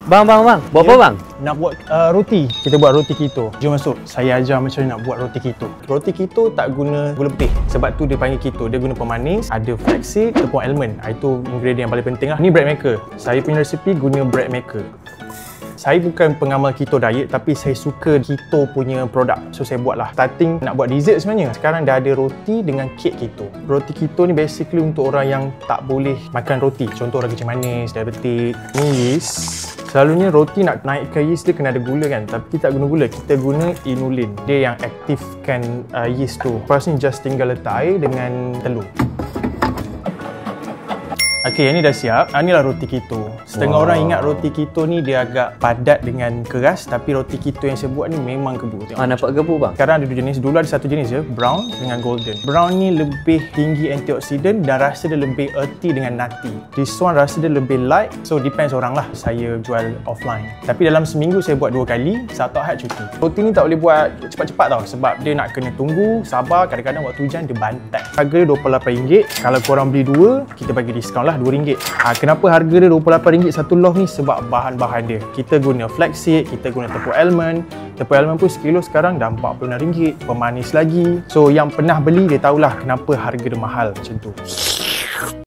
Bang. Buat apa bang? Nak buat roti. Kita buat roti keto. Jom masuk. Saya ajar macam mana nak buat roti keto. Roti keto tak guna gula putih. Sebab tu dia panggil keto. Dia guna pemanis, ada flaxseed, tepung almond. Itu ingredient yang paling penting lah. Ni bread maker. Saya punya resipi guna bread maker. Saya bukan pengamal keto diet tapi saya suka keto punya produk. So saya buatlah. Starting nak buat dessert sebenarnya. Sekarang dah ada roti dengan kek keto. Roti keto ni basically untuk orang yang tak boleh makan roti. Contoh orang kecil manis, diabetik. Ni yeast. Selalunya roti nak naikkan yeast dia kena ada gula kan. Tapi kita tak guna gula. Kita guna inulin. Dia yang aktifkan yeast tu. Lepas ni just tinggal letak air dengan telur. Okey, yang ni dah siap. Inilah roti keto. Setengah orang ingat roti keto ni dia agak padat dengan keras, tapi roti keto yang saya buat ni memang kebu. Nampak kebu bang? Sekarang ada dua jenis. Dulu ada satu jenis je, brown dengan golden. Brown ni lebih tinggi antioksidan dan rasa dia lebih earthy dengan nutty. This one rasa dia lebih light, so depends orang lah. Saya jual offline. Tapi dalam seminggu saya buat 2 kali, Sabtu Ahad cuti. Roti ni tak boleh buat cepat-cepat tau, sebab dia nak kena tunggu, sabar. Kadang-kadang waktu hujan dia bantat. Harga dia RM28. Kalau korang beli 2, kita bagi diskaun lah RM2. Kenapa harga dia RM28 satu loaf ni? Sebab bahan-bahan dia. Kita guna flaxseed, kita guna tepung almond. Tepung almond pun sekilo sekarang dah RM46. Pemanis lagi. So yang pernah beli dia tahulah kenapa harga dia mahal macam tu.